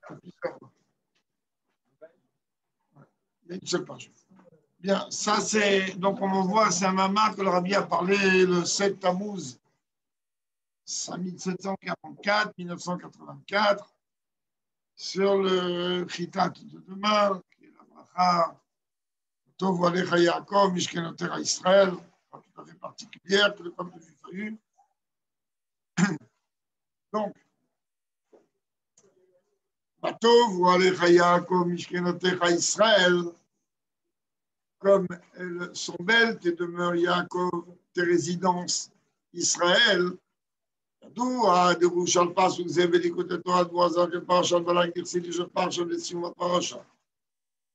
Il y a une seule page. Bien, ça c'est, donc on voit, c'est un mama que le Rabbi a parlé le 7 Tammuz 1744-1984 sur le Chitat de demain, qui est la bracha Tov Alecha Yaakov, Mishkenotera Israël, tout à fait particulière que le peuple juif a eu. Donc, Tov Alecha Yaakov, Mishkenotera Israël, comme elles sont belles, tes demeures Yaakov, tes résidences Israël. D'où à de Rouchal Pas, vous avez l'écoute Torah de Boazar, que Parashat Balak, Dirsi, je parle de Sion Parashat.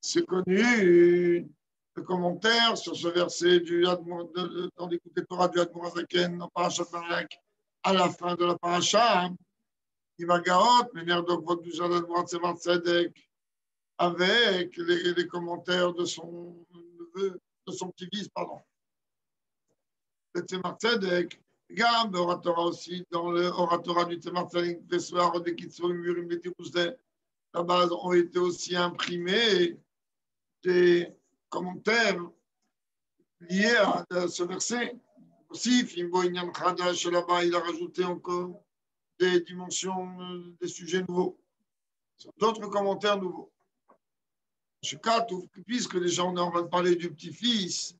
C'est connu, le commentaire sur ce verset dans l'écoute Torah du Admorazaken, dans Parashat Balak, à la fin de la Parashat, il va Gaot, mais Nerdok, votre du Jardin de Tzedek, avec les commentaires de son neveu, de son petit-fils, pardon. Le Tzemar Tzedek, Gam, Oratora aussi, dans le Oratora du Tzemar Tzedek, des soirs de Kitsoum, Murim, Betibouzdé, là-bas ont été aussi imprimés des commentaires liés à ce verset. Aussi, Fimbo Inyan Khadash, là-bas, il a rajouté encore des dimensions, des sujets nouveaux, d'autres commentaires nouveaux. Ce cas, puisque les gens ont en train de parler du petit-fils,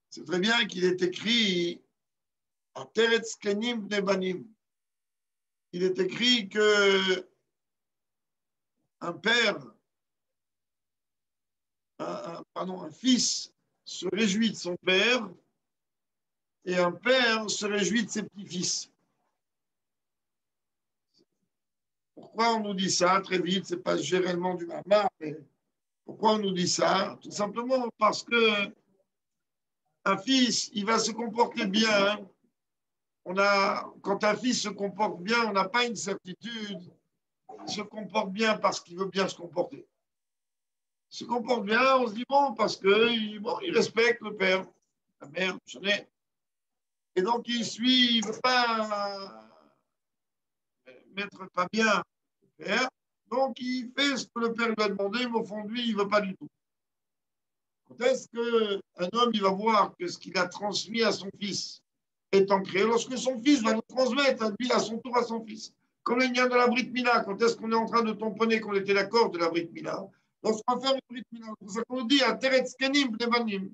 c'est très bien qu'il est écrit à Teretz Kenim Nebanim. Il est écrit que un père, un fils se réjouit de son père et un père se réjouit de ses petits-fils. Pourquoi on nous dit ça très vite? Ce n'est pas généralement du mamar, mais pourquoi on nous dit ça? Tout simplement parce que un fils, il va se comporter bien. Quand un fils se comporte bien, on n'a pas une certitude. Il se comporte bien parce qu'il veut bien se comporter. Il se comporte bien, on se dit bon, parce qu'il respecte le père, la mère, je sais. Et donc il suit, il ne veut pas mettre pas bien le père. Donc il fait ce que le père lui a demandé, mais au fond de lui, il ne veut pas du tout. Quand est-ce qu'un homme il va voir que ce qu'il a transmis à son fils est ancré? Lorsque son fils va le transmettre à lui, à son tour, à son fils. Comme il y a de la Brit Mila, quand est-ce qu'on est en train de tamponner qu'on était d'accord de la Brit Mila? Lorsqu'on va faire une Brit Mila, c'est pour ça qu'on dit à Teretz Kenim Nebanim.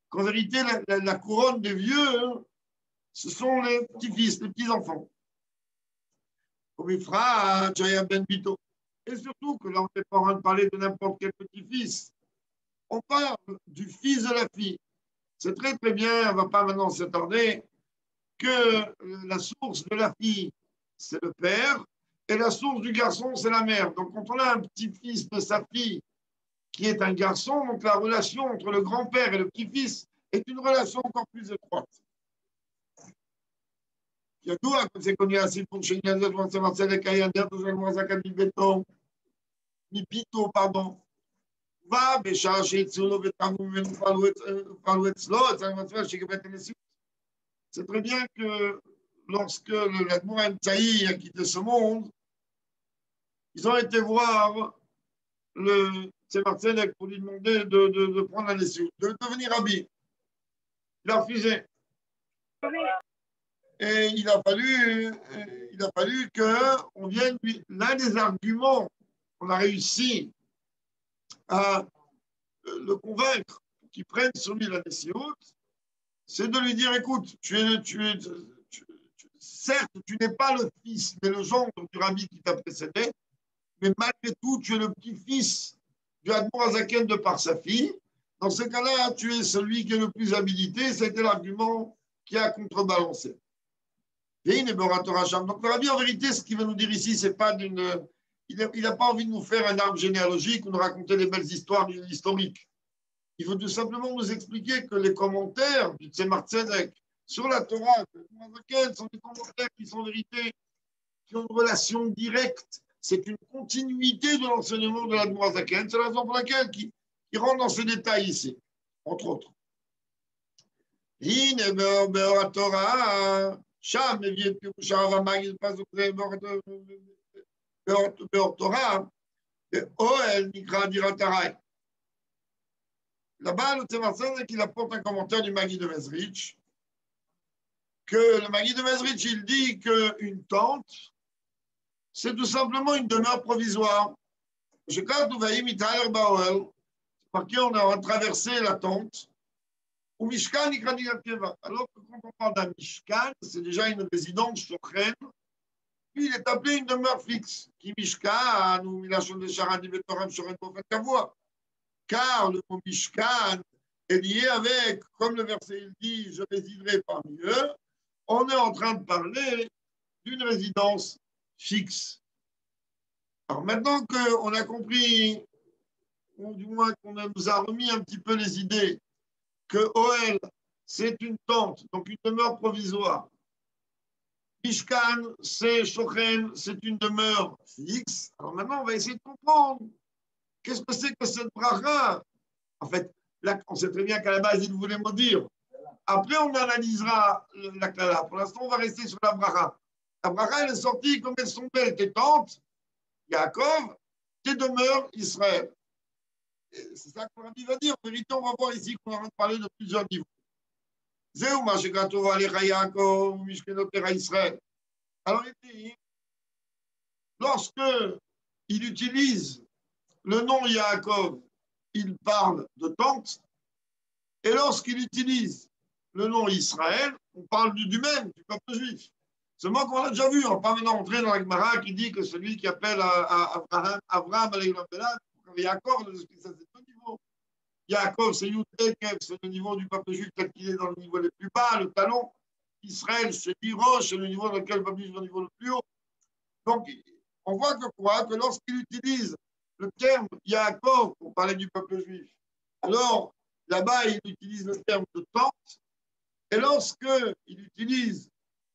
Qu'en vérité, la couronne des vieux, ce sont les petits-fils, les petits-enfants. Comme il fera à Jaya Ben Bito. Et surtout que là, on n'est pas en train de parler de n'importe quel petit-fils. On parle du fils de la fille. C'est très très bien, on ne va pas maintenant s'attarder, que la source de la fille, c'est le père, et la source du garçon, c'est la mère. Donc quand on a un petit-fils de sa fille qui est un garçon, donc la relation entre le grand-père et le petit-fils est une relation encore plus étroite. ידוע, זה קוני הסיפור שעניין זה תמצא צדק הידר של מועזקת מביתו, פרדון. ובשעה שיצאו לו ותרמו ממנו פעלו אצלו, אצל המצווה שקיבל את הנשיאות. C'est très bien que lorsque l'Admour Tzaï a quitté ce monde, ils ont été voir le Tzemar Tzedek pour lui demander de prendre la nessiut, de devenir rabbi. Il a refusé. Et il a fallu qu'on vienne lui. L'un des arguments qu'on a réussi à le convaincre qu'il prenne sur lui la nessiut, c'est de lui dire écoute, certes, tu n'es pas le fils, mais le gendre du rabbi qui t'a précédé, mais malgré tout, tu es le petit-fils du Admour Azaken de par sa fille. Dans ce cas-là, tu es celui qui est le plus habilité. C'était l'argument qui a contrebalancé. Donc le rabbi, en vérité, ce qu'il veut nous dire ici, c'est pas d'une. Il n'a pas envie de nous faire un arbre généalogique ou de raconter des belles histoires historiques. Il veut tout simplement nous expliquer que les commentaires du Tzemar Tzedek sur la Torah sont des commentaires qui sont en vérité, qui ont une relation directe. C'est une continuité de l'enseignement de l'Admour Hazaken. C'est la raison pour laquelle il rentre dans ces détails ici, entre autres. Torah. שם מביא את פירוש הרב המגיד פסוק זה Torah, Oel Nikra Diratarai. Là-bas, le Tzemar Tzedek, il apporte un commentaire du Maguide de Mezrich, que le Maguide de Mezrich, il dit qu'une tente, c'est tout simplement une demeure provisoire. Je quand nous voyons Mitaler Baoel, par qui on a traversé la tente, ou Mishkan Nikra Diratarai. Alors que quand on parle d'un Mishkan, c'est déjà une résidence Shochen, puis il est appelé une demeure fixe. Qui Mishkan, ou Milachon de Charadi Betoram Shochen Bofet Kavua. Car le mot Mishkan est lié avec, comme le verset il dit, je résiderai parmi eux, on est en train de parler d'une résidence fixe. Alors maintenant qu'on a compris, ou du moins qu'on nous a remis un petit peu les idées, que Oel, c'est une tente, donc une demeure provisoire. Mishkan, c'est Shochen, c'est une demeure fixe. Alors maintenant, on va essayer de comprendre. Qu'est-ce que c'est que cette bracha? En fait, là, on sait très bien qu'à la base, il voulait me dire. Après, on analysera la klala. Pour l'instant, on va rester sur la bracha. La bracha, elle est sortie comme elles sont belles. Tes tentes, Yaakov, tes demeures, Israël. C'est ça que le Rabbi va dire. En vérité, on va voir ici qu'on est en train de parler de plusieurs niveaux. Zéou, ma shekatova alecha Yaakov, mishkenotera Israël. Alors, il dit, lorsque il utilise le nom Yaakov, il parle de tente. Et lorsqu'il utilise le nom Israël, on parle du même, du peuple juif. Seulement qu'on l'a déjà vu, on va pas maintenant entrer dans la Gemara qui dit que celui qui appelle Abraham, Yaakov, ça c'est deux niveaux. Yaakov, c'est Yud Ekev, c'est le niveau du peuple juif tel qu'il est dans le niveau le plus bas, le talon. Israël, c'est Hirosh, c'est le niveau dans lequel le peuple juif est au niveau le plus haut. Donc, on voit que quoi? Que lorsqu'il utilise le terme Yaakov pour parler du peuple juif, alors là-bas, il utilise le terme de tente. Et lorsqu'il utilise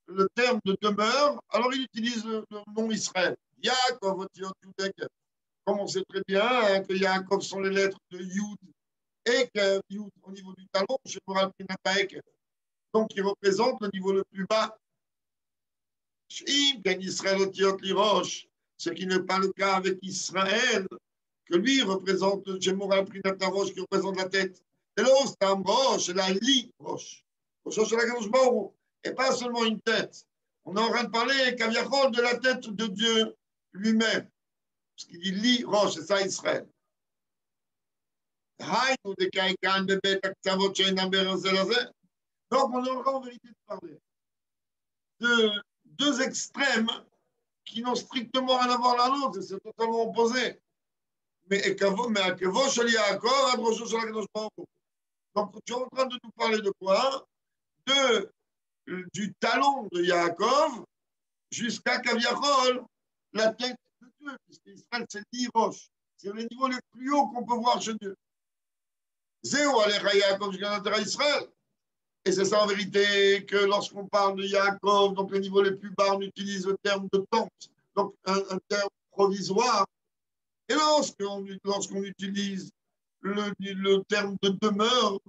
le terme de demeure, alors il utilise le nom Israël. Yaakov, comme on sait très bien hein, que Yaakov sont les lettres de Yud et que Yud au niveau du talon, chez Moral Pinataek, donc il représente le niveau le plus bas. Israël ce qui n'est pas le cas avec Israël, que lui représente chez Moral Pinatarosh, qui représente la tête. Et là, c'est un roche, la lit roche. Et pas seulement une tête. On est en train de parler, Kaviachol, de la tête de Dieu lui-même. Parce qu'il dit lit roche, c'est ça Israël. Donc, on aura en vérité de parler de deux extrêmes qui n'ont strictement rien à voir l'un l'autre, c'est totalement opposé. Mais à Kevo Shel Yaakov, à Drosho Shel HaKadosh Baruch Hu. Donc, tu es en train de nous parler de quoi? Du talon de Yaakov jusqu'à Kaviachol, la tête de Dieu, puisque Israël, c'est l'Irosh. C'est le niveau le plus haut qu'on peut voir chez Dieu. Zéo Alecha Yaakov, jusqu'à Israël. Et c'est ça en vérité que lorsqu'on parle de Yaakov, donc le niveau le plus bas, on utilise le terme de tente, donc un terme provisoire. Et lorsqu'on utilise le terme de demeure,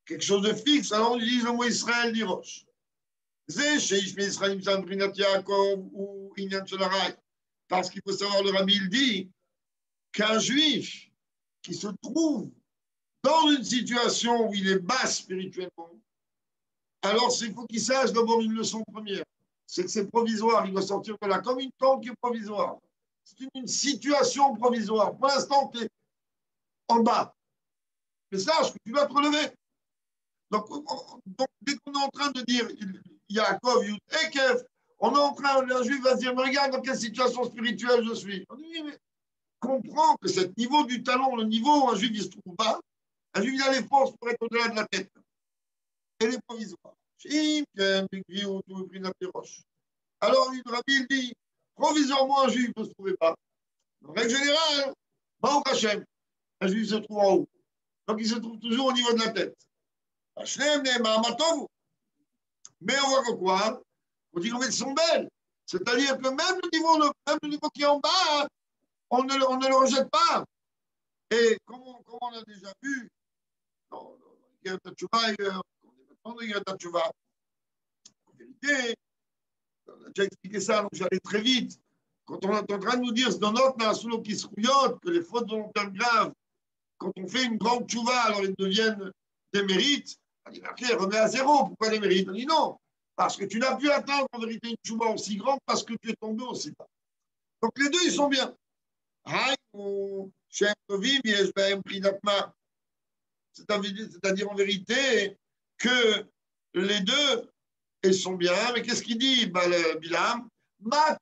quelque chose de fixe, alors on utilise le mot Israël d'Irosh. Parce qu'il faut savoir, le Rabbi il dit qu'un juif qui se trouve dans une situation où il est bas spirituellement, alors il faut qu'il sache d'abord une leçon première, c'est que c'est provisoire, il doit sortir de là comme une tente qui est provisoire. C'est une situation provisoire. Pour l'instant, tu es en bas. Mais sache que tu dois te relever. Donc dès qu'on est en train de dire Yaakov, Yud, Ekev, on est en train, un juif va se dire, mais regarde dans quelle situation spirituelle je suis. On dit, oui, mais comprends que ce niveau du talon, le niveau où un juif il se trouve bas, un juif il a les forces pour être au-delà de la tête. Elle est provisoire. Alors, le Rabbi il dit, provisoirement, un juif ne se trouvait pas. En règle générale, Baruch Hashem, un juif se trouve en haut. Donc, il se trouve toujours au niveau de la tête. Mais on voit que quoi? On dit qu'elles sont belles. C'est-à-dire que même le niveau qui est en bas, on ne le rejette pas. Et comme on a déjà vu, dans la guerre d'Atchouva ailleurs, dans la guerre d'Atchouva, en vérité, on a déjà expliqué ça, donc j'allais très vite. Quand on est en train de nous dire dans notre Nasoulo qui se rouillote, que les fautes volontaires graves, quand on fait une grande tchouva, alors ils deviennent des mérites, on dit, ok, remets à zéro, pourquoi les mérites? On dit non, parce que tu n'as pu atteindre en vérité une tchouva aussi grande parce que tu es tombé aussi bas. Donc les deux, ils sont bien. C'est-à-dire en vérité que les deux, ils sont bien. Mais qu'est-ce qu'il dit, Bilam? Ma,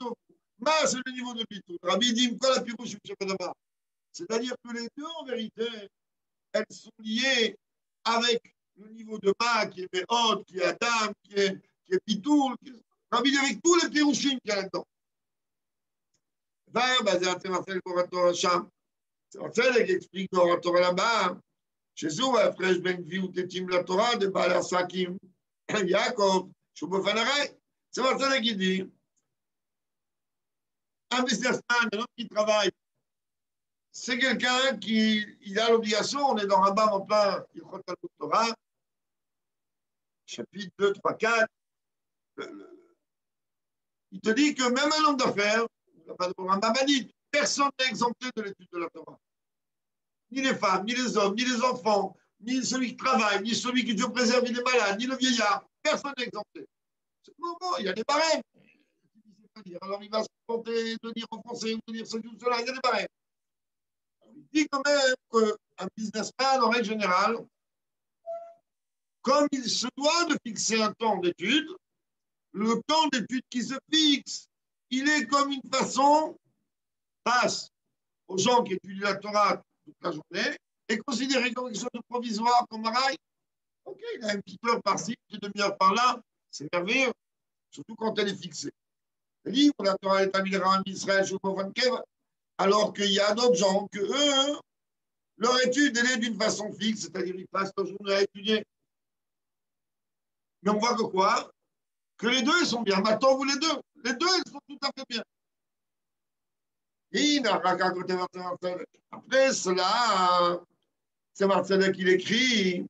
c'est le niveau de Bitou. Rabbi dit, c'est-à-dire que les deux, en vérité, elles sont liées avec le niveau de Ma, qui est Méhod, qui est Adam, qui est Bitoul. Rabbi dit avec tous les pirouchim qu'il y a là-dedans. C'est Marcel qui explique dans la Torah là-bas. Chez eux, après, je ben vu Tetim la Torah de Baal Asakim, Yaakov, Shubofanarai. C'est Marcel qui dit un businessman, un homme qui travaille, c'est quelqu'un qui a l'obligation, on est dans un bar en plein Ilchot Talmud Torah, chapitre 2, 3, 4. Il te dit que même un homme d'affaires, personne n'est exempté de l'étude de la Torah. Ni les femmes, ni les hommes, ni les enfants, ni celui qui travaille, ni celui qui Dieu préserve, ni les malades, ni le vieillard. Personne n'est exempté. Bon, il y a des barèmes. Alors il va se contenter de dire en français ou de dire ceci ou cela, il y a des barèmes. Il dit quand même qu'un businessman, en règle générale, comme il se doit de fixer un temps d'étude, le temps d'étude qui se fixe, il est comme une façon, passe aux gens qui étudient la Torah toute la journée, est considéré comme quelque chose de provisoire, comme un rail. Ok, il a une petite heure par-ci, une petite demi-heure par-là, c'est merveilleux, surtout quand elle est fixée. Le livre, la Torah est amis d'Israël, alors qu'il y a d'autres gens que eux, leur étude, elle est d'une façon fixe, c'est-à-dire ils passent leur journée à étudier. Mais on voit que quoi? Que les deux, ils sont bien. Maintenant, vous les deux, ils sont tout à fait bien. Après cela, c'est Marcel qui l'écrit,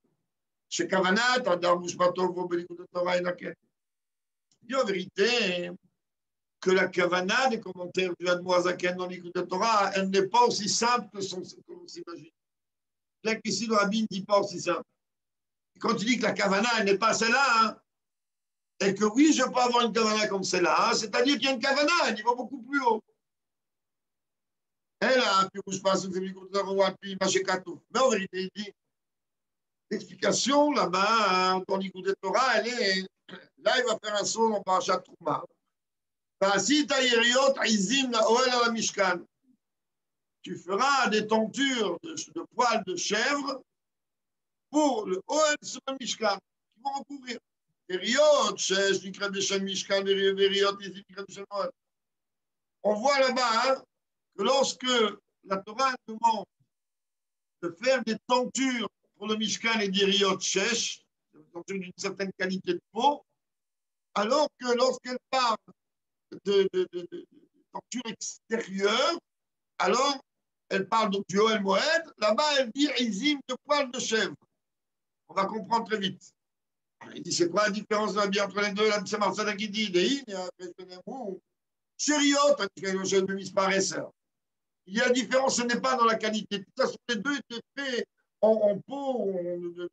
chez Kavanat, il dit en vérité que la Kavanat des commentaires du Admoazaken dans l'écoute de Torah, elle n'est pas aussi simple que l'on s'imagine. Bien qu'ici, le Rabbi ne dit pas aussi simple. Quand tu dis que la Kavanat, elle n'est pas celle-là, hein, et que oui, je peux avoir une Kavanat comme celle-là, hein, c'est-à-dire qu'il y a une Kavanat, elle va beaucoup plus haut. Elle a un pirouche pas sous les mais en vérité, il dit l'explication là-bas, dans l'écoute de Torah, elle est. Là, il va faire un saut dans Parashat Trouma. Tu feras des tentures de poils de chèvre pour le Oel sur le Mishkan, qui vont recouvrir. On voit là-bas hein, que lorsque la Torah demande de faire des tentures pour le Mishkan et des riot shesh, des tentures d'une certaine qualité de peau, alors que lorsqu'elle parle de tentures extérieures, alors elle parle donc du Oel Moed, là-bas elle dit Izim de poils de chèvre. On va comprendre très vite. Il dit c'est quoi la différence de la vie entre les deux? Là, c'est Marcel qui dit Chériot, il y a différence, ce n'est pas dans la qualité. De toute façon, les deux étaient faits en peau, de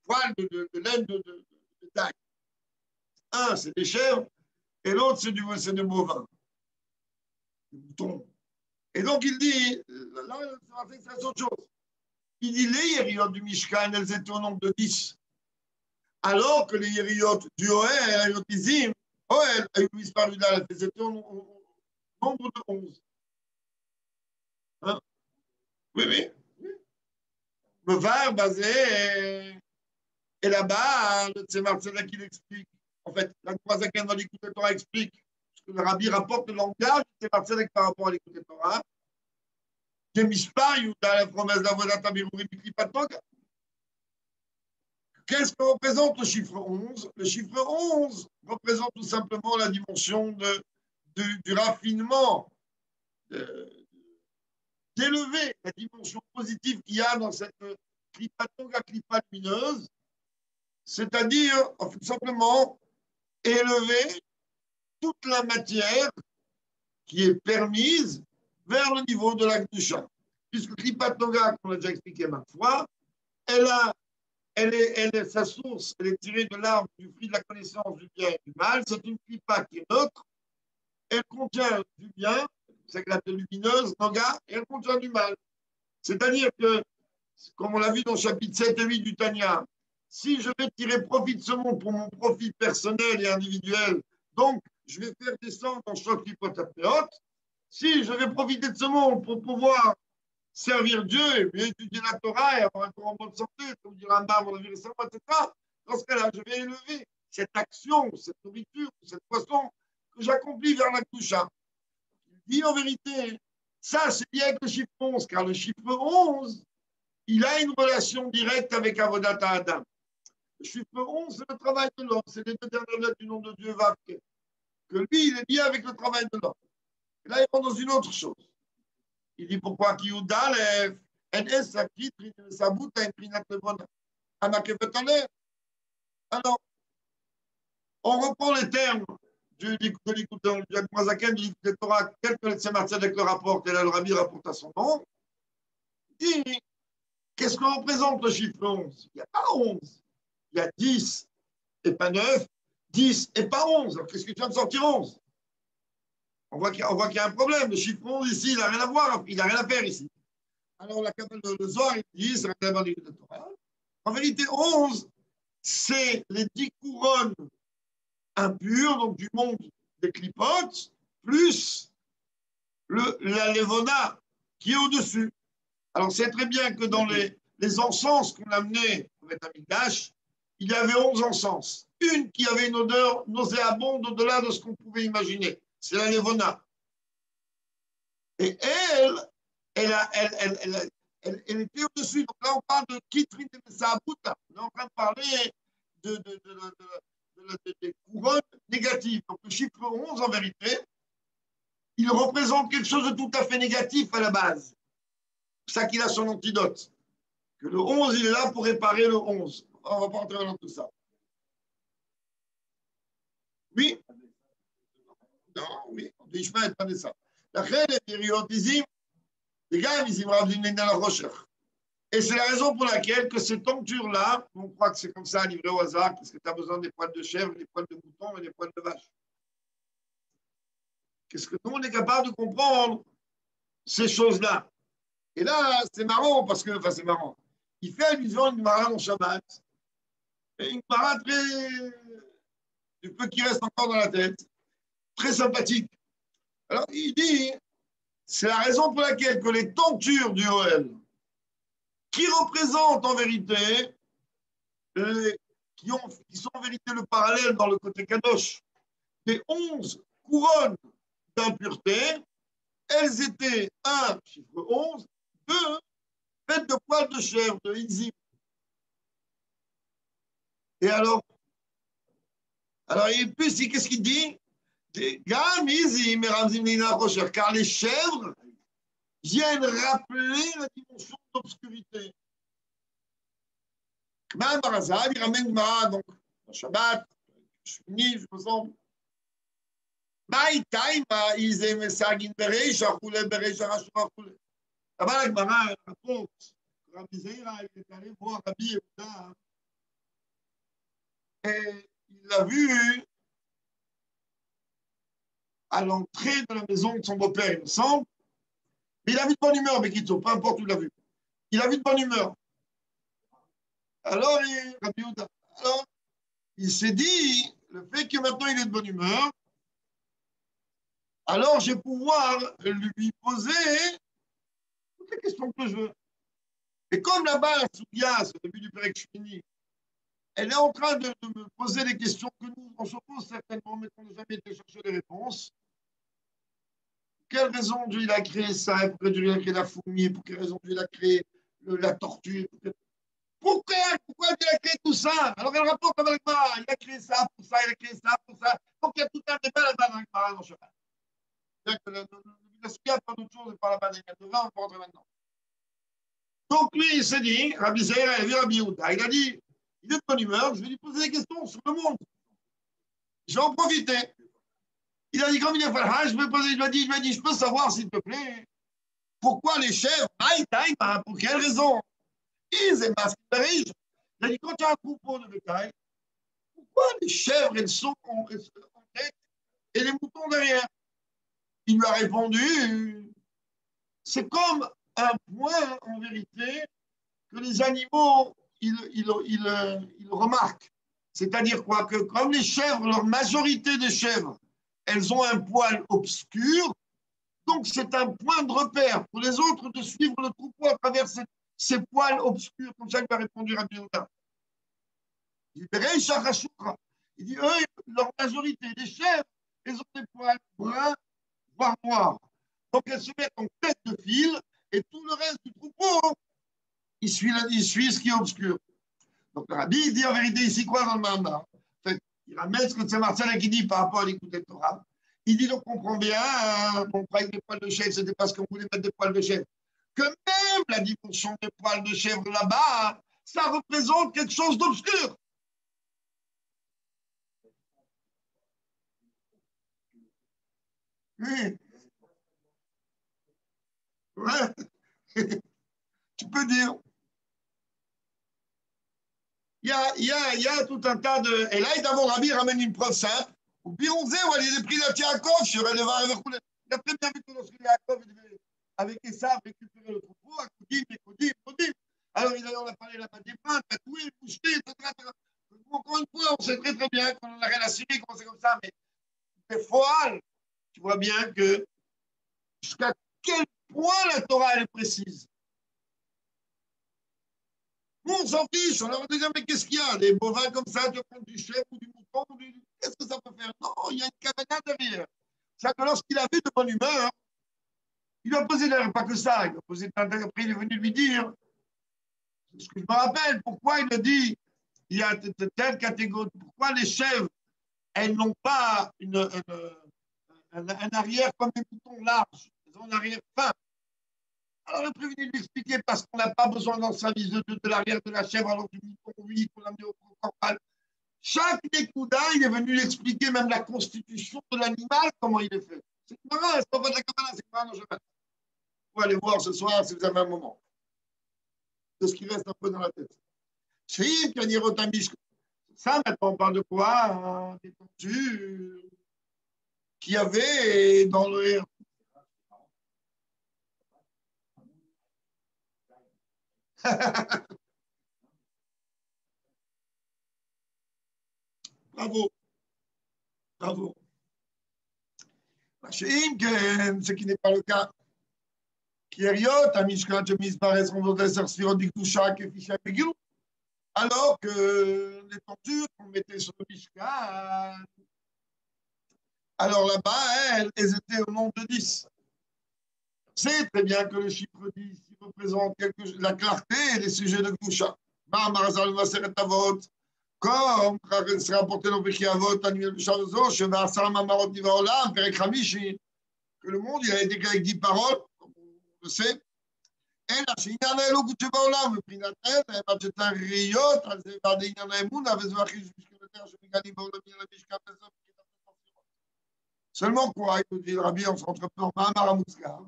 poils, de laine, de taille. Un, c'est des chèvres, et l'autre, c'est des bovins, des moutons. Et donc, il dit, là, c'est autre chose. Il dit, les yériotes du Mishkan, elles étaient au nombre de 10. Alors que les yériotes du Oel, Yotizim, Oel, elles étaient au nombre de 11. Hein? Oui, oui. Le var basé. Et là-bas, c'est Marcel qui l'explique. En fait, la troisième dans l'écoute de Torah explique ce que le rabbi rapporte le langage, c'est Marcel par rapport à l'écoute de Torah. Qu'est-ce que représente le chiffre 11? Le chiffre 11 représente tout simplement la dimension du raffinement, d'élever la dimension positive qu'il y a dans cette clipatoga clipa lumineuse, c'est-à-dire tout simplement élever toute la matière qui est permise vers le niveau de la Kedusha. Puisque Klippat Noga, qu'on a déjà expliqué maintes fois, sa source, elle est tirée de l'arbre du fruit de la connaissance du bien et du mal. C'est une Klippa qui est neutre. Elle contient du bien, c'est la lumineuse, Noga, et elle contient du mal. C'est-à-dire que, comme on l'a vu dans le chapitre 7 et 8 du Tanya, si je vais tirer profit de ce monde pour mon profit personnel et individuel, donc je vais faire descendre en choc l'hypothèque. Si je vais profiter de ce monde pour pouvoir servir Dieu et bien étudier la Torah et avoir un corps en bonne santé, comme dit Rambam, on a vu récemment, etc., dans ce cas-là, je vais élever cette action, cette nourriture, cette poisson que j'accomplis vers la Kedusha. Il dit en vérité, ça c'est bien avec le chiffre 11, car le chiffre 11, il a une relation directe avec Avodat Adam. Le chiffre 11, c'est le travail de l'homme, c'est les deux dernières lettres du nom de Dieu, Vavke. Que lui, il est lié avec le travail de l'homme. Et là, il rentre dans une autre chose. Il dit pourquoi qui Oudalev, NS, sa bout à une prinat de bonne. Alors, on reprend les termes de l'écouteur du Mazaken, du Torah, tel que c'est marqué avec le rapport, et là le Rabbi rapporte à son nom. Il dit qu'est-ce que représente le chiffre 11? Il n'y a pas 11. Il y a 10 et pas 9, 10 et pas 11. Alors, qu'est-ce que tu viens de sortir 11? On voit qu'il y a un problème. Le chiffre 11 ici, il n'a rien à voir, il n'a rien à faire ici. Alors, la Kabbale de Zohar, il dit, c'est rien à voir avec le Torah. En vérité, 11, c'est les 10 couronnes impures, donc du monde des clipotes, plus la Levona qui est au-dessus. Alors, c'est très bien que dans les encens qu'on amenait au Beth Amikdash, il y avait 11 encens. Une qui avait une odeur nauséabonde au-delà de ce qu'on pouvait imaginer. C'est la Levona. Et elle était au-dessus. Donc là, on parle de Kitrin de Saabouta. On est en train de parler des couronnes négatives. Donc le chiffre 11, en vérité, il représente quelque chose de tout à fait négatif à la base. C'est ça qu'il a son antidote. Que le 11, il est là pour réparer le 11. On ne va pas entrer dans tout ça. Oui? Non, oui. On Ishmael pas de ça. לכן, les les gars, ils me dans la recherche. Et c'est la raison pour laquelle que cette oncture-là, on croit que c'est comme ça, livré au hasard, parce que tu as besoin des poils de chèvre, des poils de mouton et des poils de vache. Qu'est-ce que nous, on est capable de comprendre ces choses-là? Et là, c'est marrant, parce que, enfin, c'est marrant. Il fait allusion à une Gemara dans Shabbat. Et une Gemara très, du peu qui reste encore dans la tête, très sympathique. Alors, il dit, c'est la raison pour laquelle que les tentures du Hoël, qui représentent en vérité, qui sont en vérité le parallèle dans le côté Kadosh, des 11 couronnes d'impureté, elles étaient, chiffre 11, 2, faites de poils de chèvre, de Izim. Et alors, et puis, qu'est-ce qu'il dit? Car les chèvres viennent rappeler la dimension d'obscurité. Même Barazal, il ramène Gemara, donc, le Shabbat, Shmini, je me semble. Maïtaïma, ils aiment ça, Ginbereisha, Choule, Bereisha, Rashua, Choule. Là-bas, la Gemara raconte, Rabbi Zeira, il est allé voir Rabbi Yehuda, et il l'a vu à l'entrée de la maison de son beau-père, il me semble. Mais il a vu de bonne humeur, Bekito, peu importe où il l'a vu. Il a vu de bonne humeur. Alors, il s'est dit, le fait que maintenant il est de bonne humeur, alors je vais pouvoir lui poser toutes les questions que je veux. Et comme là-bas, la Soudia, c'est le début du Pérec Shmini, elle est en train de me poser des questions que nous, on se pose certainement, mais qu'on n'a jamais été chercher les réponses. Quelle raison Dieu il a créé ça? Pourquoi Dieu il a créé la fourmi? Pour quelle raison Dieu il a créé la tortue? Pourquoi Dieu a créé tout ça? Alors elle rapporte avec moi, il a créé ça pour ça, il a créé ça pour ça. Donc il y a tout un débat là-bas dans le chemin. La Soudia, pas d'autre chose, pas là-bas, il y a de 20, on peut rentrer maintenant. Donc lui, il s'est dit, Rabbi Zeira, il a vu Rabbi Yehuda, il a dit, il est de bonne humeur, je vais lui poser des questions sur le monde. J'ai en profité. Il a dit, comme il a fait, ah, je lui ai dit, je peux savoir, s'il te plaît, pourquoi les chèvres, pour quelle raison? Ils aiment pas ce qu'ils riches. Il a dit, quand tu as un troupeau de bétail, pourquoi les chèvres, elles sont en tête et les moutons derrière? Il lui a répondu, c'est comme un point, en vérité, que les animaux, ils remarquent. C'est-à-dire quoi? Que comme les chèvres, leur majorité des chèvres, elles ont un poil obscur, donc c'est un point de repère pour les autres de suivre le troupeau à travers ces poils obscurs. Comme ça, il va répondre à Biouda. Il dit, eux, leur majorité des chèvres, elles ont des poils bruns, voire noirs. Donc elles se mettent en tête de fil et tout le reste du troupeau, il suit ce qui est obscur. Donc le rabbi, il dit en vérité ici quoi dans le mandat? En fait, il ramène ce que c'est Marcel qui dit par rapport à l'écoute de Torah. Il dit, donc on comprend bien, on croyait que les poils de chèvre, c'était parce qu'on voulait mettre des poils de chèvre. Que même la dimension des poils de chèvre là-bas, ça représente quelque chose d'obscur. Oui. Ouais. Tu peux dire. Il y a tout un tas de. Et là, d'abord, Rabbi ramène une preuve simple. Ou bien on sait, il est pris la Tiakov, je serais devant avec vous. Il a très bien vu que lorsque Yaakov devait, avec Esav, récupérer le troupeau, à Koudim. Alors, on a parlé là-bas des mains, tatoué, bouché, etc. Encore une fois, on sait très très bien qu'on a rien à Syrie, qu'on c'est comme ça, mais des fois, tu vois bien que jusqu'à quel point la Torah elle est précise. Nous, on s'en fiche, on leur dit, mais qu'est-ce qu'il y a? Des bovins comme ça, tu prends du chèvre ou du mouton, qu'est-ce que ça peut faire? Non, il y a une cabane derrière. C'est que lorsqu'il avait de bonne humeur, il lui a posé d'ailleurs pas que ça, il lui a posé après, il est venu lui dire, ce que je me rappelle, pourquoi il a dit, il y a telle catégorie, pourquoi les chèvres, elles n'ont pas un arrière comme des moutons larges, elles ont un arrière fin. Alors, le prévenu lui expliquer parce qu'on n'a pas besoin dans le service de l'arrière de la chèvre, alors du mouton, oui, qu'on l'a mis au corporel. Chaque Nekuda, il est venu lui expliquer même la constitution de l'animal, comment il est fait. C'est marrant, c'est pas de la cabane, c'est marrant, je vais. Vous allez voir ce soir si vous avez un moment. C'est ce qui reste un peu dans la tête. Si, ça, maintenant, on parle de quoi? Des tortues qu'il y avait dans le. Bravo, bravo. Ce qui n'est pas le cas. Alors que les tentures qu'on mettait sur le Mishkan, alors là-bas, elles étaient au nombre de 10. C'est très bien que le chiffre 10 représente la clarté et les sujets de Gdusha. Comme c'est rapporté dans Pirkei Avot, que le monde il a été créé avec 10 paroles, comme on le sait. אלא שעניין האלוקות שבעולם מבחינתנו הם עד שתריות, אז זה בעד עניין האמונה וזה החיש משכנותיה שמגלים בעולמי על המשכן בסוף. Seulement quoi, il nous dit le Rabbi, on se rentre peu en Mahamar Amoutzgar.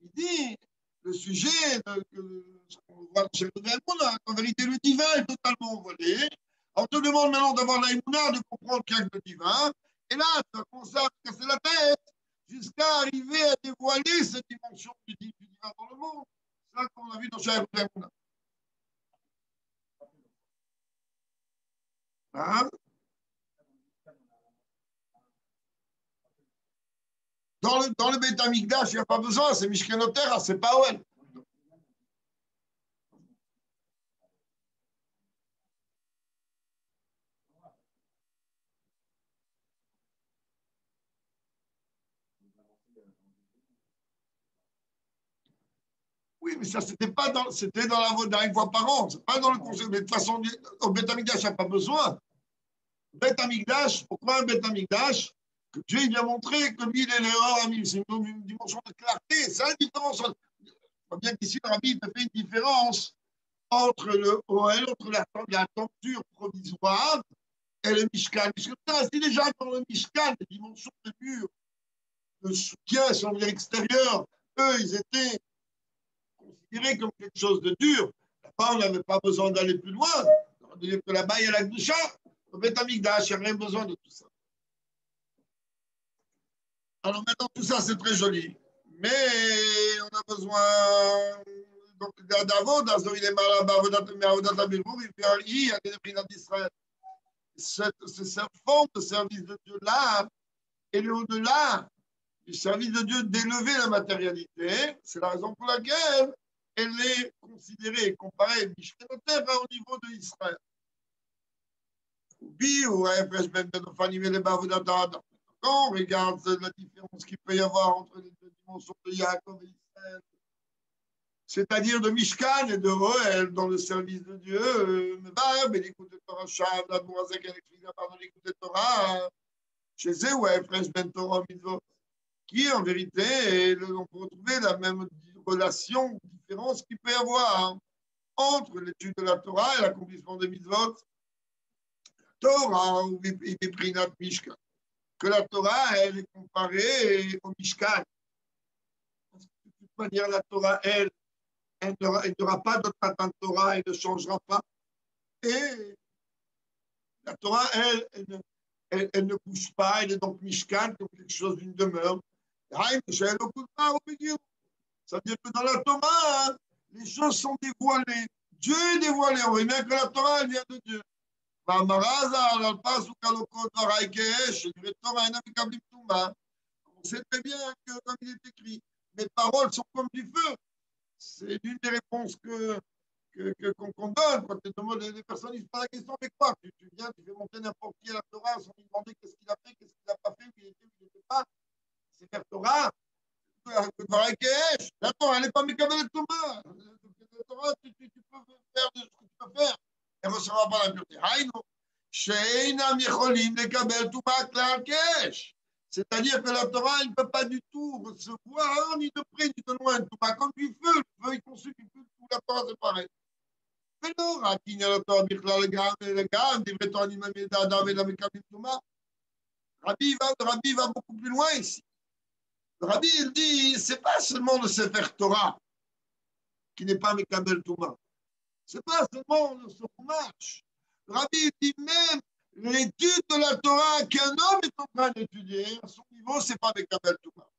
Il dit, le sujet qu'on voit chez le Emouna, en vérité le divin est totalement envolé. On te demande maintenant d'avoir l'Emouna, de comprendre qu'il y a que le divin. Et là, tu vas commencer à casser la tête jusqu'à arriver à dévoiler cette dimension du divin dans le monde. C'est ça qu'on a vu dans Shahar Emouna. Hein? Dans le Beth Amikdash, il n'y a pas besoin, c'est Mishkenotera, c'est pas Oel. Oui, mais ça, c'était dans la voda une fois par an, c'est pas dans le conseil. Mais de toute façon, au Beth Amikdash, il n'y a pas besoin. Beth Amikdash, pourquoi un Beth Amikdash? Que Dieu il a montré que lui, il est l'erreur, c'est une dimension de clarté, c'est la différence. On voit bien qu'ici, le Rabbi fait une différence entre le OL, entre la tenture provisoire et le Mishkan. Si déjà dans le Mishkan, les dimensions de mur le soutien, si on veut dire, extérieur. Eux, ils étaient considérés comme quelque chose de dur. Là-bas, on n'avait pas besoin d'aller plus loin. On dit que là-bas, il y a la Gdusha. Au Beth Amikdash, il n'y a rien besoin de tout ça. Alors maintenant, tout ça, c'est très joli. Mais on a besoin donc d'Avod, il est malade, il y a des prix d'Israël. Cette forme de service de Dieu-là, elle est au-delà du service de Dieu d'élever la matérialité. C'est la raison pour laquelle elle est considérée, comparée au niveau de Israël. Quand on regarde la différence qu'il peut y avoir entre les deux dimensions de Yaakov et Israël, c'est-à-dire de Mishkan et de Roel dans le service de Dieu, qui en vérité, on peut retrouver la même relation, différence qu'il peut y avoir entre l'étude de la Torah et l'accomplissement des mitzvot. Torah ou Biprinat Mishkan. Que la Torah, elle est comparée au Mishkan. Parce que de toute manière, la Torah, elle n'aura pas d'autre Matan Torah, elle ne changera pas. Et la Torah, elle ne bouge pas, elle est donc Mishkan, comme quelque chose d'une demeure. Ça veut dire que dans la Torah, les choses sont dévoilées. Dieu est dévoilé. On voit bien que la Torah, elle vient de Dieu. On sait très bien que, comme il est écrit, mes paroles sont comme du feu. C'est l'une des réponses qu'on donne quand les personnes ne se posent la question avec quoi. Tu viens, tu fais monter n'importe qui à la Torah sans lui demander qu'est-ce qu'il a fait, qu'est-ce qu'il n'a pas fait, où il était, où il n'était pas. C'est faire Torah. La Torah, elle n'est pas mécabelle de Thomas. La Torah, tu peux faire de ce que tu peux faire. Elle ne recevra pas la pureté. C'est-à-dire que la Torah, elle ne peut pas du tout recevoir ni de près ni de loin. Tout pas comme du feu. Le feu, il consume du feu. Tout la Torah, c'est pareil. Mais non, Rabbi va beaucoup plus loin ici. Le Rabbi, il dit, c'est pas seulement le Sefer Torah qui n'est pas Mekabel Touma. C'est pas seulement le Chumash. Le Rabbi dit même l'étude de la Torah qu'un homme est en train d'étudier, à son niveau, c'est pas Mekabel Touma.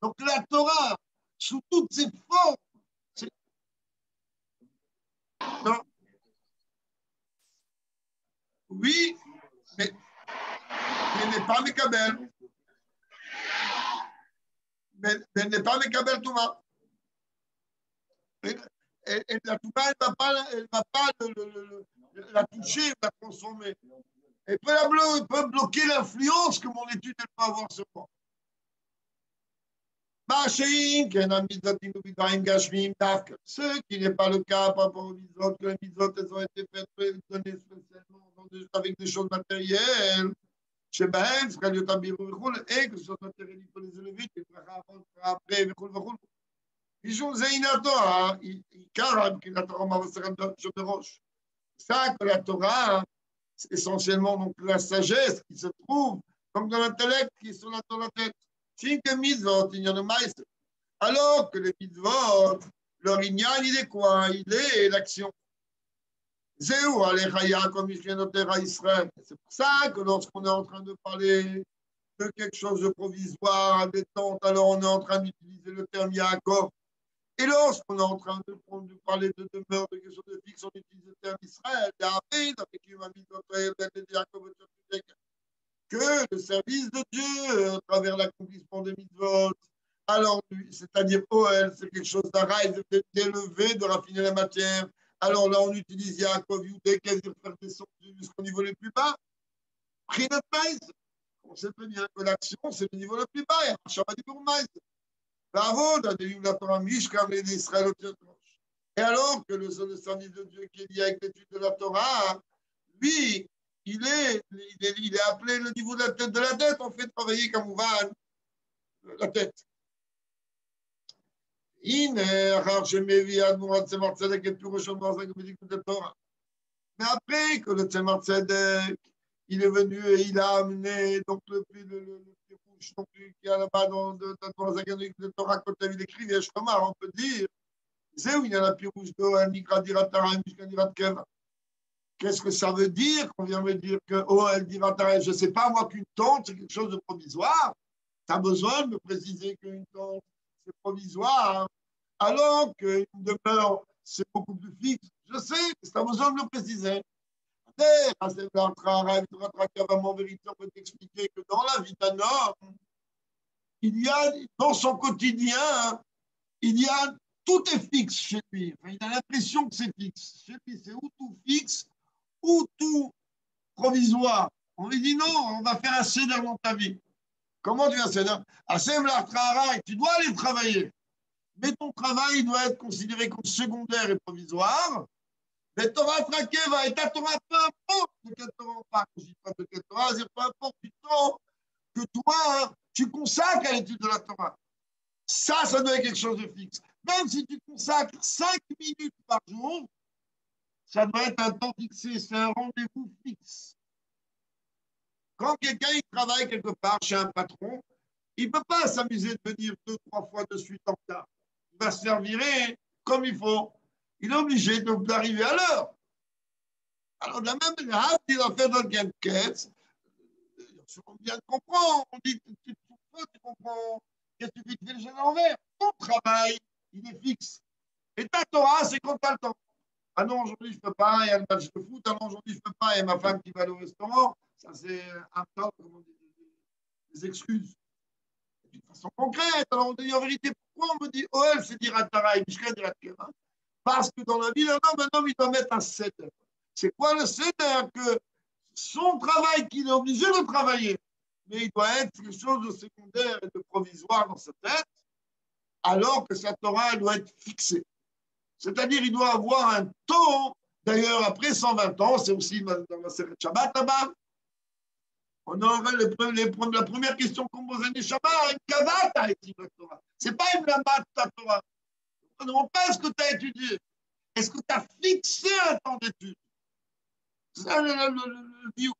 Donc la Torah, sous toutes ses formes, c'est... Non. Oui, mais elle n'est pas Mekabel. Mais elle n'est pas Mekabel Touma. Et la Touma, elle ne va pas la toucher, la transformer. Elle peut bloquer l'influence que mon étude peut avoir sur moi. Ce qui n'est pas le cas par rapport aux mitzvot, que les mitzvot, elles ont été faites, données spécialement avec des choses matérielles. Et que ce soit matériel, il faut les élever, après, ça que la Torah, c'est essentiellement donc la sagesse qui se trouve comme dans l'intellect qui est sur la tête. Alors que les mitzvot, leur ignan, il est quoi? Il est l'action. C'est pour ça que lorsqu'on est en train de parler de quelque chose de provisoire, à détente, alors on est en train d'utiliser le terme Yaakov. Et lorsqu'on est en train de parler de demeure, de quelque chose de fixe, on utilise le terme Israël. Que le service de Dieu à travers l'accomplissement des mitzvot, alors, c'est-à-dire Oel, c'est quelque chose d'araï, d'élevé, de raffiner la matière. Alors là, on utilise Yaakov Yudé, qui veut faire descendre jusqu'au niveau le plus bas. On sait très bien que l'action, c'est le niveau le plus bas. Et alors que le service de Dieu qui est lié avec l'étude de la Torah, lui, il est appelé le niveau de la tête, on fait travailler comme on va la tête. Mais après que le Tzemar Tzedek, il est venu et il a amené donc le qui est là-bas dans le Torah, quand il écrit, on peut dire, c'est où il y a la pirouche de Nikra Diratara, Mishkan Dirat Keva. Qu'est-ce que ça veut dire qu'on vient me dire que elle dira, je ne sais pas moi qu'une tente, c'est quelque chose de provisoire. Tu as besoin de me préciser qu'une tente, c'est provisoire, alors qu'une demeure, c'est beaucoup plus fixe. Je sais, tu as besoin de le préciser. En vérité, on peut t'expliquer que dans la vie d'un homme, il y a, dans son quotidien, il y a, tout est fixe chez lui. Enfin, il a l'impression que c'est fixe. Chez lui, c'est ou tout fixe, ou tout provisoire. On lui dit non, on va faire un seder dans ta vie. Comment tu vas seder? Tu dois aller travailler. Mais ton travail doit être considéré comme secondaire et provisoire. Mais Torah Trakeva et ta Torah, peu importe de quelle Torah on parle. Je ne dis pas de quelle Torah, c'est-à-dire peu importe du temps que toi, tu consacres à l'étude de la Torah. Ça doit être quelque chose de fixe. Même si tu consacres 5 minutes par jour, ça doit être un temps fixé, c'est un rendez-vous fixe. Quand quelqu'un il travaille quelque part chez un patron, il ne peut pas s'amuser de venir 2-3 fois de suite en retard. Il va se faire virer comme il faut. Il est obligé d'arriver à l'heure. Alors, de la même manière, il a fait dans le quête, on vient de comprendre. On dit, tu comprends. Qu'est-ce que tu fais? Tu fais le jeu à l'envers. Ton travail, il est fixe. Et ta Torah, c'est quand tu as le temps. Ah non, aujourd'hui, je ne peux pas, il y a le match de foot. Ah non, aujourd'hui, je ne peux pas, il y a ma femme qui va aller au restaurant. Ça, c'est un temps, comme on dit, des excuses. D'une façon concrète. Alors, on dit en vérité, pourquoi on me dit OL, c'est dire à Taraï, Mishka, dire à Keva? Parce que dans la vie d'un homme, il doit mettre un cèdre. C'est quoi le cèdre? Que son travail qu'il est obligé de travailler, mais il doit être quelque chose de secondaire et de provisoire dans sa tête, alors que sa Torah, elle doit être fixée. C'est-à-dire, il doit avoir un temps, d'ailleurs, après 120 ans, c'est aussi dans la Seret Shabbat là-bas, on aura la première question qu'on pose à Neshama, une kavata étudier la Torah. Ce n'est pas une lamat ta Torah. On ne demande pas ce que tu as étudié. Est-ce que tu as fixé un temps d'étude? C'est ça le biur.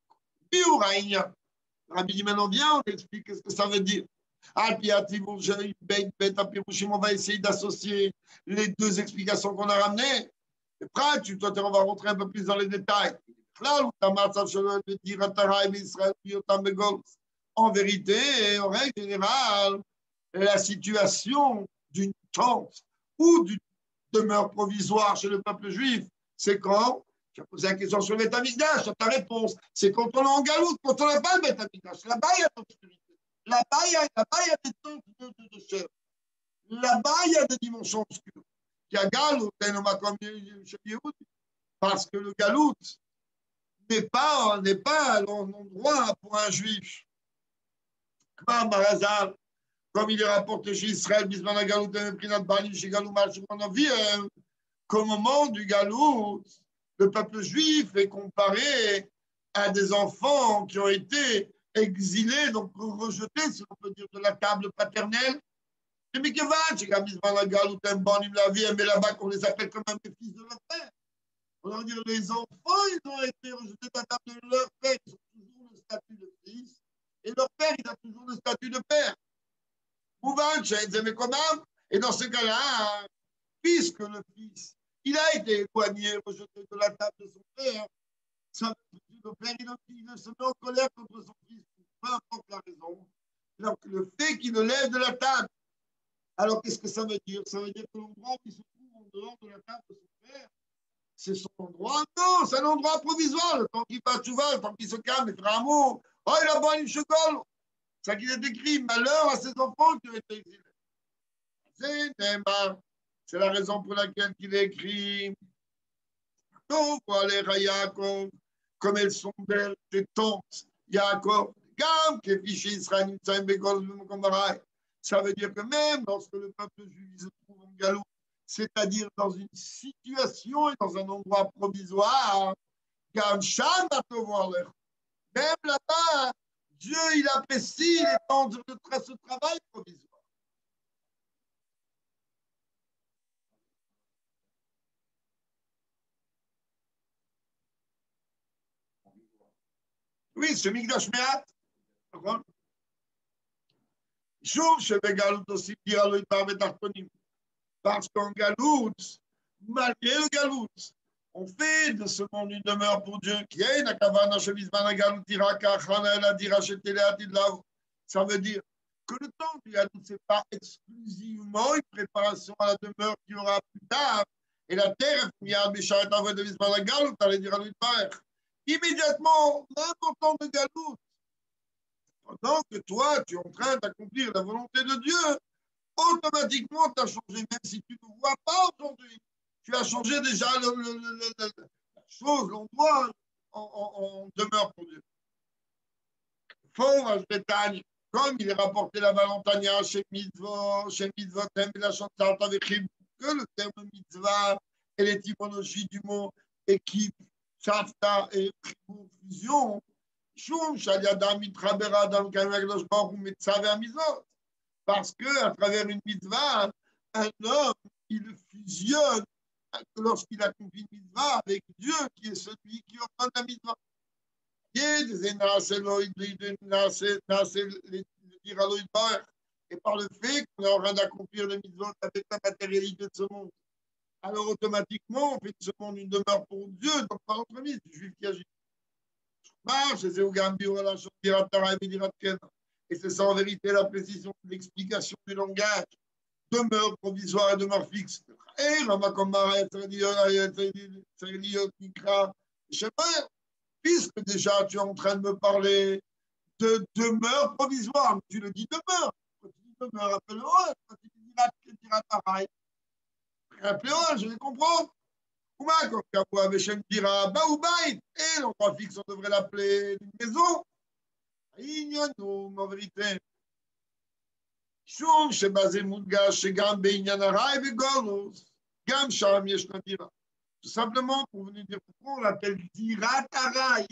Rabbi dit maintenant, viens, on explique ce que ça veut dire. On va essayer d'associer les deux explications qu'on a ramenées. Et après, on va rentrer un peu plus dans les détails. En vérité, en règle générale, la situation d'une tente ou d'une demeure provisoire chez le peuple juif, c'est quand tu as posé la question sur le Beth Amikdash, ta réponse, c'est quand on est en galoute, quand on n'a pas le Beth Amikdash. Là-bas, il y a l'obscurité. Là-bas, il y a des tentes de chair. Là-bas, il y a des dimensions obscures. Il y a galoute, parce que le galoute n'est pas l'endroit pour un juif. Comme il est rapporté chez Israël, qu'au moment du galout, le peuple juif est comparé à des enfants qui ont été exilés, donc rejetés, si on peut dire, de la table paternelle. Et mais que va, c'est comme la galout, un bon, la vie, mais là-bas, qu'on les appelle comme des fils de leur père. On va dire, les enfants, ils ont été rejetés de la table de leur père, ils ont toujours le statut de fils, et leur père, il a toujours le statut de père. Et dans ce cas-là, puisque le fils, il a été éloigné, rejeté de la table de son père, le père, il se met en colère contre son fils, peu importe la raison. Donc, le fait qu'il le lève de la table. Alors, qu'est-ce que ça veut dire? Ça veut dire que l'endroit où il se trouve en dehors de la table de son père, c'est son endroit? Non, c'est un endroit provisoire. Le temps qu'il passe tout le temps qu'il se calme, il fera un mot. Oh, il a bon une chocole. Ça qu'il est écrit, malheur à ses enfants qui ont été exilés. C'est la raison pour laquelle il est écrit. Comme elles sont belles, tes tantes, Yaakov, ça veut dire que même lorsque le peuple juif se trouve en galop, c'est-à-dire dans une situation et dans un endroit provisoire, même là-bas, Dieu, il apprécie les temps de ce travail provisoire. Oui, c'est Migdash Me'at. Parce qu'en Galout, malgré le Galout, on fait de ce monde une demeure pour Dieu. Ça veut dire que le temps du Galout, ce n'est pas exclusivement une préparation à la demeure qui aura plus tard. Et la terre, immédiatement, même en temps de Galout, pendant que toi, tu es en train d'accomplir la volonté de Dieu, automatiquement, tu as changé, même si tu ne vois pas aujourd'hui. Tu as changé déjà la chose, l'endroit en demeure pour Dieu. Faux, Bretagne, comme il est rapporté la Valentania chez Mitzvot, la chanson avec que le terme mitzvah et l'étymologie du mot équipe, Shavta et fusion, parce que à travers une mitzvah, un homme, il fusionne lorsqu'il accomplit une mitzvah avec Dieu qui est celui qui ordonne la mitzvah. Et par le fait qu'on est en train d'accomplir le mitzvot avec la matérialité de ce monde, alors automatiquement, on fait de ce monde une demeure pour Dieu, donc par l'entremise du juif qui agit. Et c'est ça en vérité la précision de l'explication du langage. Demeure provisoire et demeure fixe. Puisque déjà tu es en train de me parler de demeure provisoire, tu le dis demeure. Quand tu dis demeure, rappelle-le, quand tu dis pareil, rappelle-le, je vais comprendre. Et l'endroit fixe, on devrait l'appeler une maison. En vérité. Tout simplement pour venir dire pourquoi on l'appelle Dirat Araï.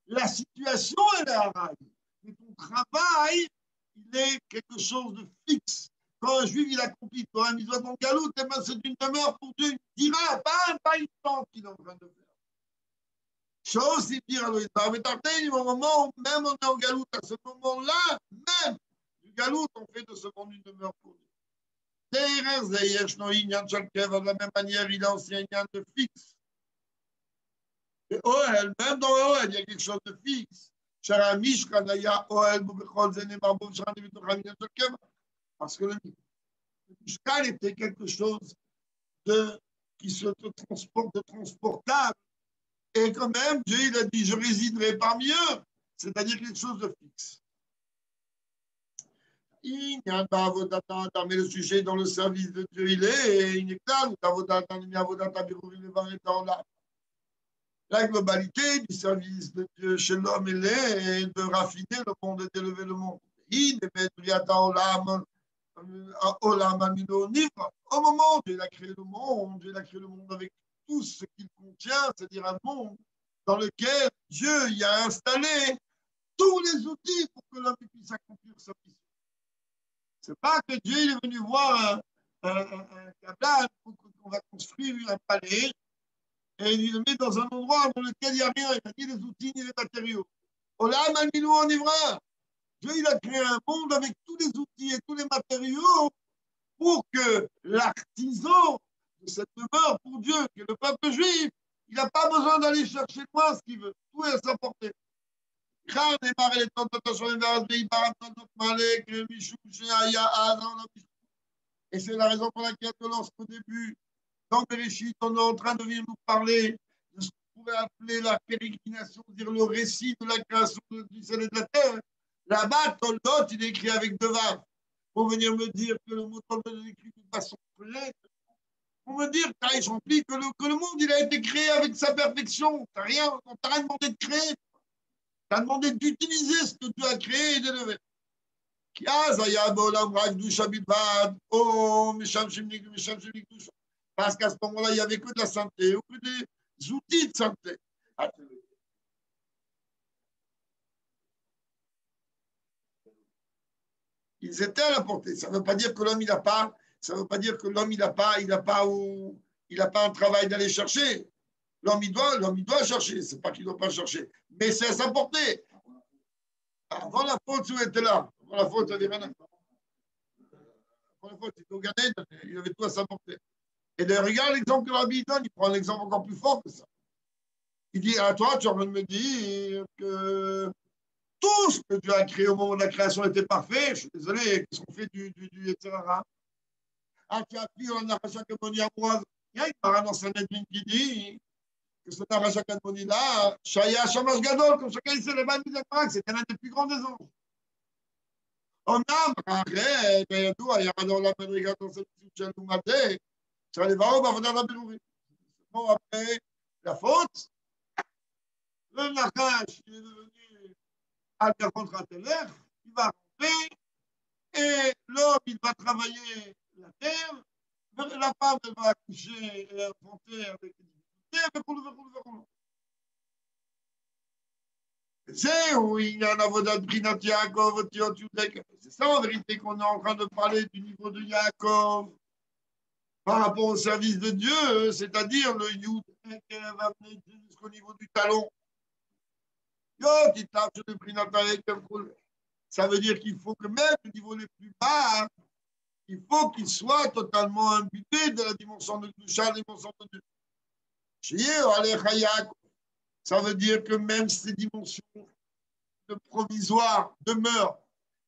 La situation est Araï. Mais ton travail, il est quelque chose de fixe. Quand un juif il accomplit quand un mitzvah dans Galout, c'est une demeure pour Dieu, il dira, pas une tente qu'il est en train de faire. Chose, il dira, au moment où même on est en Galout, à ce moment-là, même du Galout, on fait de ce monde une demeure pour Dieu. De la même manière, il a aussi un lien de fixe. Et Oel, même dans Oel, il y a quelque chose de fixe. Parce que le Mishkan était quelque chose qui se transporte, de transportable. Et quand même, Dieu il a dit, je résiderai parmi eux. C'est-à-dire quelque chose de fixe. Il n'y a pas mais le sujet dans le service de Dieu, il est clair. La globalité du service de Dieu chez l'homme, il est de raffiner le monde et d'élever le monde. Au moment où Dieu a créé le monde, Dieu a créé le monde avec tout ce qu'il contient, c'est-à-dire un monde dans lequel Dieu y a installé tous les outils pour que l'homme puisse accomplir sa mission. C'est pas que Dieu il est venu voir un câblage pour qu'on va construire un palais et il le met dans un endroit dans lequel il n'y a rien, il n'y a ni les outils ni les matériaux. Olam al-milou en ivra. Dieu il a créé un monde avec tous les outils et tous les matériaux pour que l'artisan de cette demeure pour Dieu, qui est le peuple juif, il n'a pas besoin d'aller chercher loin ce qu'il veut. Tout est à sa portée. Et c'est la raison pour laquelle lorsqu'au début, dans Bereshit, on est en train de venir nous parler de ce qu'on pourrait appeler la pérégrination, dire le récit de la création du ciel et de la terre. Là-bas, Toldot, il est écrit avec deux vagues. Pour venir me dire que le mot Toldot est écrit d'une façon pleine. Pour me dire, Taïch rempli, que le monde, il a été créé avec sa perfection. On t'a rien demandé de créer. Tu as demandé d'utiliser ce que tu as créé et d'élever. Parce qu'à ce moment-là, il n'y avait que de la santé ou que des outils de santé. Ils étaient à la portée. Ça ne veut pas dire que l'homme, il n'a pas, ça veut pas dire que l'homme, il n'a pas un travail d'aller chercher. L'homme, il doit chercher. C'est pas qu'il ne doit pas chercher. Mais c'est à sa portée. Avant la faute, où était là? Avant la faute, il n'y avait rien. première fois, c'était au Gan Eden, il avait tout à sa portée. Et d'ailleurs, regarde l'exemple que le Rabbi donne, il prend un exemple encore plus fort que ça. Il dit, à toi, tu es en train de me dire que tout ce que Dieu a créé au moment de la création était parfait. Je suis désolé, qu'ils sont faits du etc. Ah, tu as pris un arracha Kadmoni amoureuse. Il y a une parole dans Sanhedrin qui dit que cet arracha Kadmoni-là, Shaya Shamash Gadol, comme chacun sait, les Bani Zakrak, c'était l'un des plus grands des anges. On a, après, בידוע, ירד העולם מדרגת נושא של לעומתי, צריך לבאו בעבודה בבלורים. Bon, après la faute, le Nachash, il est devenu Alter contre Ateler, il va rentrer, et l'homme, il va travailler la terre, la femme, elle va accoucher et enfanter avec des difficultés, וכו'. C'est où il y a un avodat de Brinat Yaakov, c'est ça en vérité qu'on est en train de parler du niveau de Yaakov par rapport au service de Dieu, c'est-à-dire le Yud qui va venir jusqu'au niveau du talon. Ça veut dire qu'il faut que même au niveau les plus bas, il faut qu'il soit totalement imbuté de la dimension de Kedusha, la dimension de Dieu. Ça veut dire que même ces dimensions de provisoire demeurent,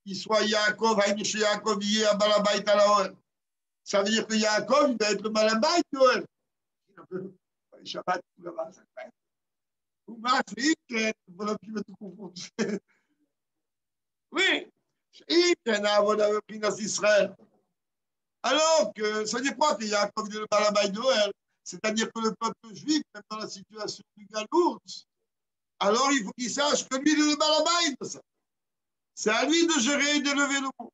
qu'il soit Yaakov, Haïniché Yaakov, Yé, Balabait, Alaoel. Ça veut dire que Yaakov, il va être le Balabait, Noël. Shabbat, là-bas, ça fait. Ou Mashiach, voilà qui va tout confondre. Oui, il y a un Israël. Alors que ça veut dire quoi que Yaakov est le Balabait Noël? C'est-à-dire que le peuple juif, même dans la situation du Galout, alors il faut qu'il sache que lui, il est le Balabait de ça. C'est à lui de gérer et d'élever le monde.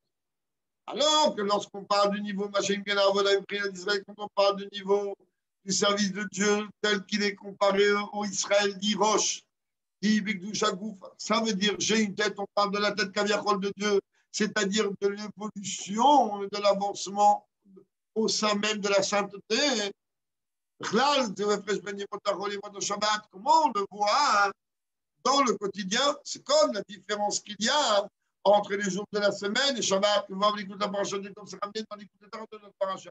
Alors que lorsqu'on parle du niveau Machem d'Israël, quand on parle du niveau du service de Dieu tel qu'il est comparé au Israël d'Irosh, ça veut dire j'ai une tête, on parle de la tête Kaviachol de Dieu, c'est-à-dire de l'évolution, de l'avancement au sein même de la sainteté. Comment on le voit dans le quotidien, c'est comme la différence qu'il y a entre les jours de la semaine et Shabbat, que on écoute la paracha de comme c'est ramené dans l'écoute de notre paracha.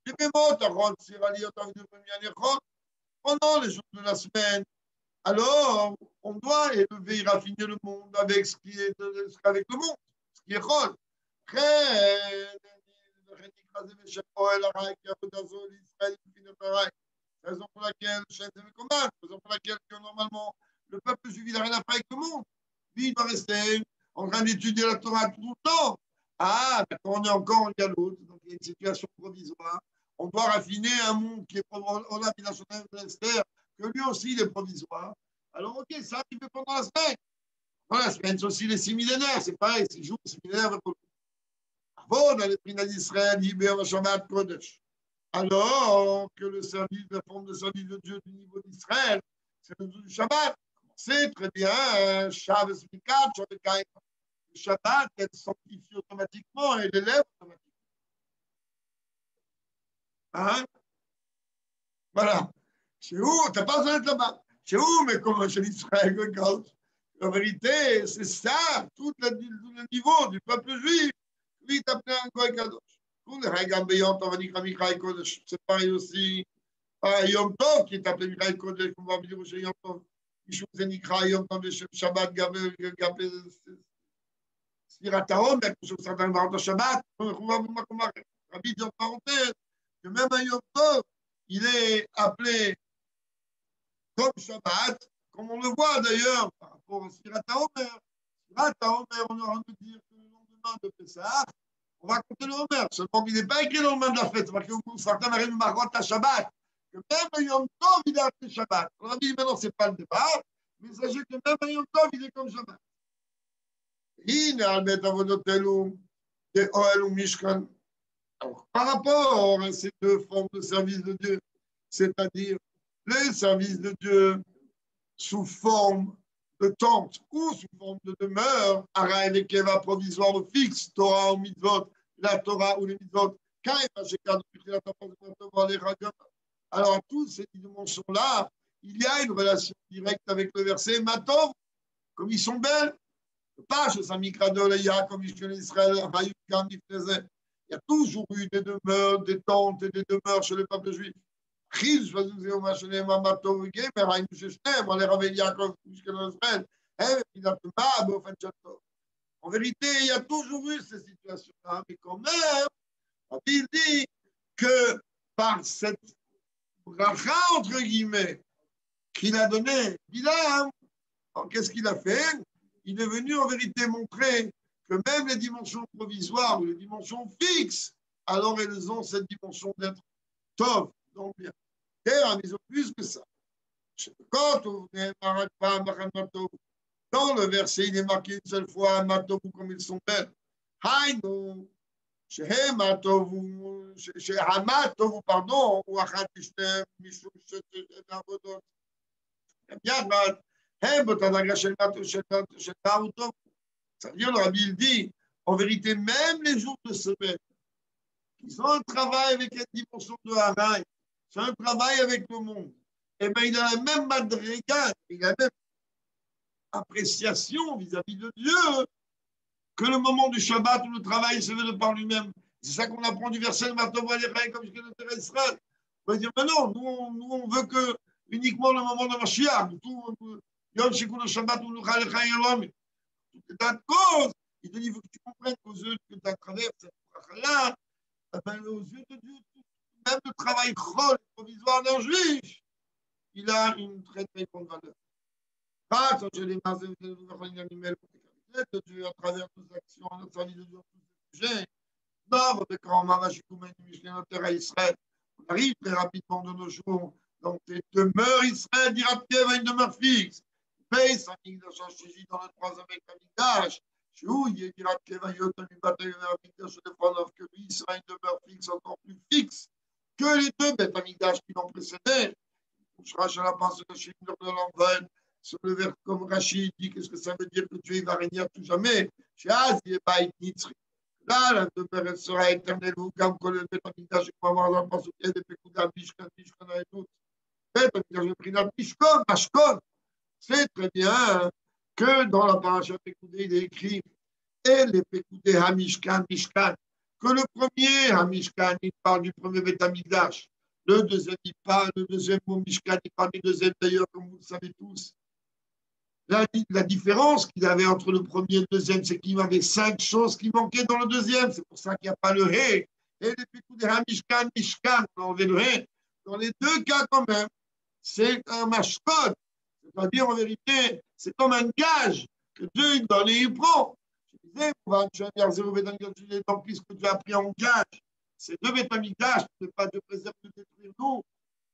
Les mémoires, pendant les jours de la semaine, alors on doit élever et raffiner le monde avec ce qui est avec le monde, ce qui est rôle. Raison pour laquelle, raison pour laquelle que normalement le peuple juif n'a rien à faire avec le monde. Lui, il va rester en train d'étudier la Torah tout le temps. Ah, quand on est encore en galoute, donc il y a une situation provisoire, on doit raffiner un monde qui est on a que lui aussi il est provisoire. Alors, ok, ça, il fait pendant la semaine. Pendant la semaine, c'est aussi les 6 millénaires, c'est pareil, 6 jours, 6 millénaires. Avant, dans les Prinat d'Israël, Yibé, Shabbat, Kodesh. Alors que le service, la forme de service de Dieu du niveau d'Israël, c'est le jour du Shabbat. C'est très bien, Shabbat, le Shabbat, elle sanctifie automatiquement et l'élève automatiquement. Hein? Voilà. Chez où? Tu n'as pas besoin d'être là-bas. Chez où? Mais comme chez l'Israël, en vérité, c'est ça, tout le niveau du peuple juif. Lui, il t'appelait un Goy Kadosh. C'est pareil aussi. Yom Tov, qui est appelé Michael Kodesh, on va dire chez Yom Tov. Yishou Zenikra, Yom Tov, Shabbat, Gabel, Sfirat HaOmer, quelque chose certain dans Shabbat. On va voir Rabbi dit en parenthèse que même un Yom Tov, il est appelé comme Shabbat, comme on le voit d'ailleurs par rapport à Sfirat HaOmer. Sfirat HaOmer, on aura de dire que le lendemain de Pessah, on va compter le Homer. Seulement qu'il n'est pas écrit dans le lendemain de la fête. C'est marqué au certains marient le Marot à Shabbat. Que même un Yom Tov, il est appelé Shabbat. On a dit maintenant, ce n'est pas le départ, mais sachez que même un Yom Tov, il est comme Shabbat. Alors, par rapport à ces deux formes de service de Dieu, c'est-à-dire les services de Dieu sous forme de tente ou sous forme de demeure, Ara et Keva provisoire ou fixe, Torah ou mitzvot, la Torah ou les mitzvot, alors à toutes ces dimensions-là, il y a une relation directe avec le verset Matov, comme ils sont belles. Pas chez Samikradol et Yaakov, Israël, Il y a toujours eu des demeures, des tentes et des demeures chez le peuple juif. En vérité, il y a toujours eu ces situations-là, mais quand même, il dit que par cette bracha, entre guillemets, qu'il a donné, Bilam, qu'est-ce qu'il a fait? Il est venu en vérité montrer que même les dimensions provisoires ou les dimensions fixes, alors elles ont cette dimension d'être tov, donc bien. Et ils ont plus que ça. Dans le verset, il est marqué une seule fois, Matovu, comme ils sont belles. Haïno, Hamatovu, pardon, ou Achat Ishtem, Mishum, Shetem, Yachad, Botanaga, Shelmat, Shelmat, ça veut dire, le Rabbi, il dit, en vérité, même les jours de semaine, ils ont un travail avec une dimension de Haraï, c'est un travail avec le monde. Eh bien, il a la même madriga, il a la même appréciation vis-à-vis de Dieu que le moment du Shabbat où le travail se fait de par lui-même. C'est ça qu'on apprend du verset de Matov Alechai comme je le Israël. On va dire, mais non, nous, on veut que uniquement le moment de Mashiach, Yom Shikun le Shabbat où nous Alechai Elohim. C'est à cause. Il te dit, il faut que tu comprennes qu'aux yeux que tu as traversé cette bracha-là, aux yeux de Dieu, même le travail provisoire d'un juif, il a une très très grande valeur. Pas quand je les masse de Dieu à travers toutes les actions, notre service de Dieu, tous ces sujets. Non, quand on à Israël, on arrive très rapidement de nos jours dans tes demeures Israël, dira Kiev à une demeure fixe. Paye sa ligne de Shashiji dans le troisième Amikdash. Où il dira Kiev à Yotam Bataille Amikdash de Fanov, que lui sera une demeure fixe encore plus fixe que les deux Beth Amikdash qui l'ont précédé. Je rachète la pensée de Shimur de l'Envol. Sur le verbe comme Rachid dit, qu'est-ce que ça veut dire que Dieu va régner à tout jamais? Là, la demeure, elle sera éternelle, vous, comme que le Betamikdash, comme avoir la pense au pied des Pekouda, Mishkan, et tout. Betamikdash, le Prinat, Mishkon, Mashkon. C'est très bien que dans la paracha Pekoudé, il est écrit, et les Pekoudé, Hamishkan, Mishkan, que le premier Hamishkan, il parle du premier Betamikdash. Le deuxième, il parle, le deuxième mot Mishkan, il parle du deuxième, d'ailleurs, comme vous le savez tous. La différence qu'il avait entre le premier et le deuxième, c'est qu'il y avait 5 choses qui manquaient dans le deuxième. C'est pour ça qu'il n'y a pas le Hé. Et les Pékou des Hamishkan, Mishkan, on a enlevé le Hé. Dans les deux cas, quand même, c'est un mashkod. C'est-à-dire, en vérité, c'est comme un gage que Dieu il donne et il prend. Je disais, donc, puisque Dieu a pris en gage ces deux bétamigdash, ne pas de préserver, de détruire nous,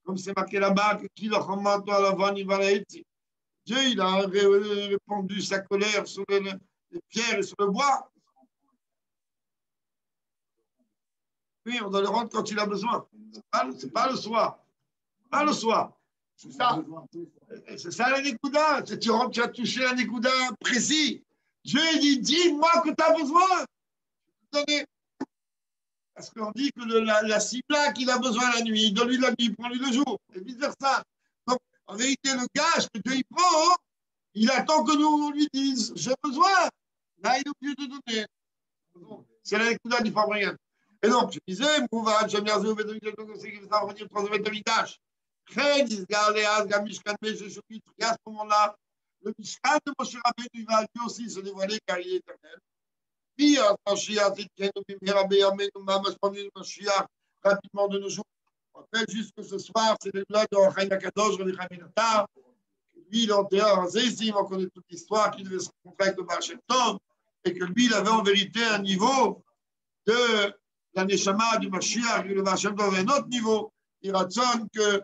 comme c'est marqué là-bas, que qui leur remonte à la vanne, il va la Dieu, il a répandu sa colère sur les pierres et sur le bois. Oui, on doit le rendre quand il a besoin. C'est pas le soir. Pas le soir. C'est ça. C'est ça la Nekuda. Tu rentres, tu as touché un Nekuda précis. Dieu dit, dis-moi que tu as besoin. Parce qu'on dit que la cibla qu'il a besoin la nuit, donne-lui la nuit, prends-lui le jour. Et vice-versa. Donc, en vérité, le gage que Dieu il prend, il attend que nous on lui dise j'ai besoin. Là, il est obligé de donner. C'est la lecture du Fabrien. Et donc, je disais, à ce moment-là, le Mishkan de Moshe Rabbeinu va lui aussi se dévoiler car il est éternel. Puis, rapidement de nos jours. On rappelle juste que ce soir, c'est le gloire de Chaim Akadosh, Rabbi Chaim Minatar. Lui, il enterre un Zézim, on connaît toute l'histoire, qu'il devait se rencontrer avec le Baal Shem Tov, et que lui, il avait en vérité un niveau de la Neshama du Mashiach, et le Baal Shem Tov avait un autre niveau. Il raconte que,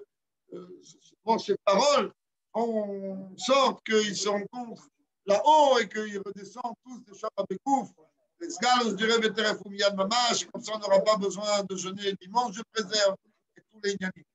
dans ces paroles, on sorte qu'ils se rencontrent là-haut et qu'ils redescendent tous des Shabbat Bekouf. Les Sgalos diraient Beteref ou Miyad Mamash, comme ça on n'aura pas besoin de jeûner dimanche, je préserve, et tous les Yanis.